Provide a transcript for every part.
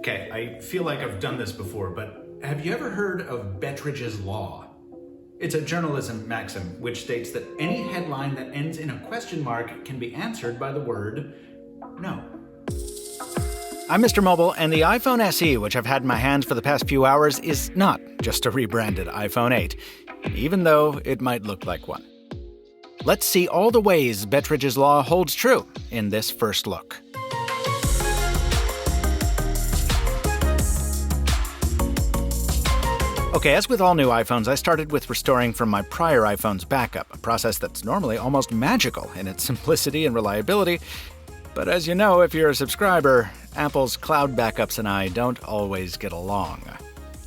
Okay, I feel like I've done this before, but have you ever heard of Bettridge's Law? It's a journalism maxim which states that any headline that ends in a question mark can be answered by the word no. I'm Mr. Mobile, and the iPhone SE, which I've had in my hands for the past few hours, is not just a rebranded iPhone 8, even though it might look like one. Let's see all the ways Bettridge's Law holds true in this first look. Okay, as with all new iPhones, I started with restoring from my prior iPhone's backup, a process that's normally almost magical in its simplicity and reliability. But as you know, if you're a subscriber, Apple's cloud backups and I don't always get along.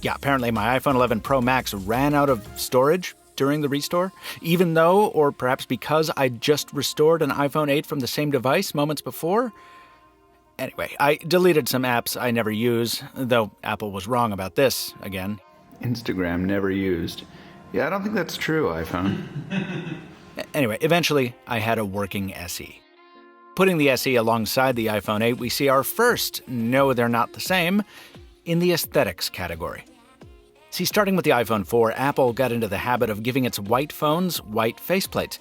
Yeah, apparently my iPhone 11 Pro Max ran out of storage during the restore, even though, or perhaps because, I just restored an iPhone 8 from the same device moments before. Anyway, I deleted some apps I never use, though Apple was wrong about this again. Instagram never used. Yeah, I don't think that's true, iPhone. Anyway, eventually, I had a working SE. Putting the SE alongside the iPhone 8, we see our first, no, they're not the same, in the aesthetics category. See, starting with the iPhone 4, Apple got into the habit of giving its white phones white faceplates.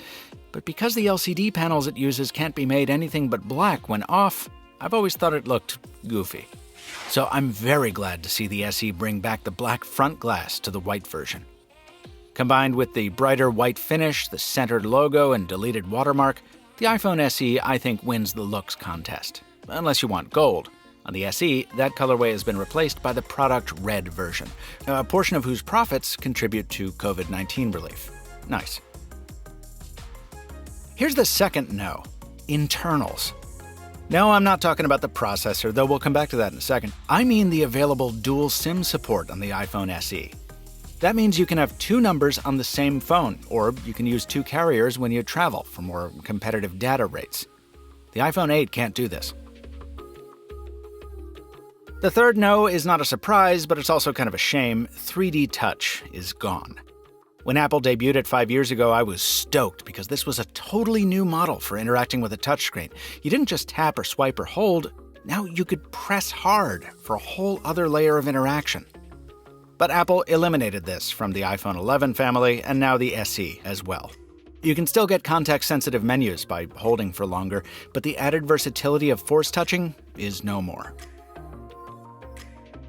But because the LCD panels it uses can't be made anything but black when off, I've always thought it looked goofy. So I'm very glad to see the SE bring back the black front glass to the white version. Combined with the brighter white finish, the centered logo, and deleted watermark, the iPhone SE, I think, wins the looks contest. Unless you want gold. On the SE, that colorway has been replaced by the product red version, a portion of whose profits contribute to COVID-19 relief. Nice. Here's the second no. Internals. No, I'm not talking about the processor, though we'll come back to that in a second. I mean the available dual SIM support on the iPhone SE. That means you can have two numbers on the same phone, or you can use two carriers when you travel for more competitive data rates. The iPhone 8 can't do this. The third no is not a surprise, but it's also kind of a shame. 3D Touch is gone. When Apple debuted it 5 years ago, I was stoked because this was a totally new model for interacting with a touchscreen. You didn't just tap or swipe or hold. Now you could press hard for a whole other layer of interaction. But Apple eliminated this from the iPhone 11 family and now the SE as well. You can still get context-sensitive menus by holding for longer, but the added versatility of force touching is no more.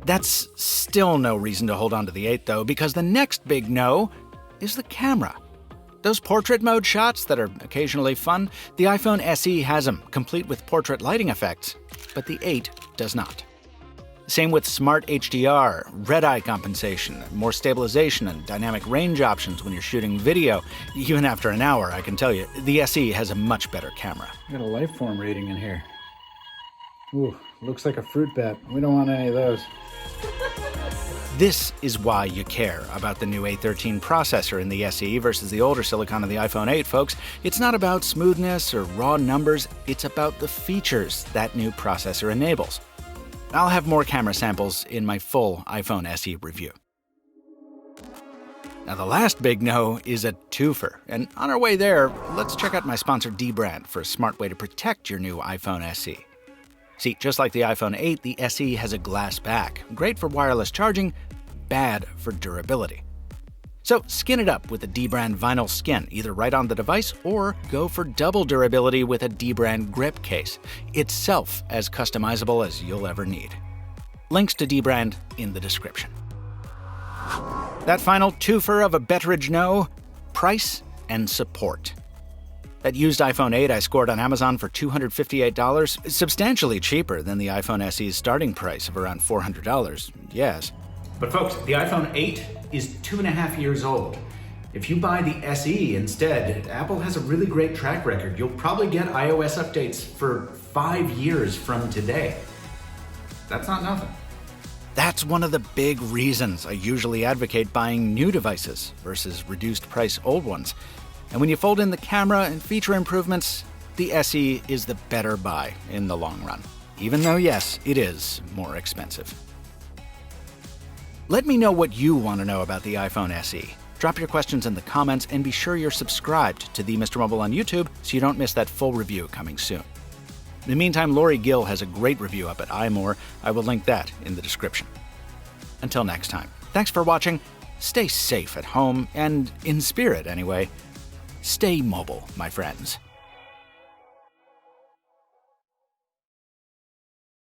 That's still no reason to hold on to the 8, though, because the next big no is the camera. Those portrait mode shots that are occasionally fun, the iPhone SE has them, complete with portrait lighting effects, but the 8 does not. Same with smart HDR, red-eye compensation, more stabilization, and dynamic range options when you're shooting video. Even after an hour, I can tell you, the SE has a much better camera. Got a life form rating in here. Ooh, looks like a fruit bat. We don't want any of those. This is why you care about the new A13 processor in the SE versus the older silicon of the iPhone 8, folks. It's not about smoothness or raw numbers, it's about the features that new processor enables. I'll have more camera samples in my full iPhone SE review. Now the last big no is a twofer, and on our way there, let's check out my sponsor dbrand for a smart way to protect your new iPhone SE. See, just like the iPhone 8, the SE has a glass back, great for wireless charging, bad for durability. So skin it up with a dbrand vinyl skin, either right on the device or go for double durability with a dbrand grip case, itself as customizable as you'll ever need. Links to dbrand in the description. That final twofer of a Bettridge no, price and support. That used iPhone 8 I scored on Amazon for $258, substantially cheaper than the iPhone SE's starting price of around $400, yes. But folks, the iPhone 8 is 2.5 years old. If you buy the SE instead, Apple has a really great track record. You'll probably get iOS updates for 5 years from today. That's not nothing. That's one of the big reasons I usually advocate buying new devices versus reduced price old ones. And when you fold in the camera and feature improvements, the SE is the better buy in the long run. Even though, yes, it is more expensive. Let me know what you want to know about the iPhone SE. Drop your questions in the comments and be sure you're subscribed to the Mr. Mobile on YouTube so you don't miss that full review coming soon. In the meantime, Lori Gill has a great review up at iMore. I will link that in the description. Until next time, thanks for watching. Stay safe at home, and in spirit anyway, stay mobile, my friends.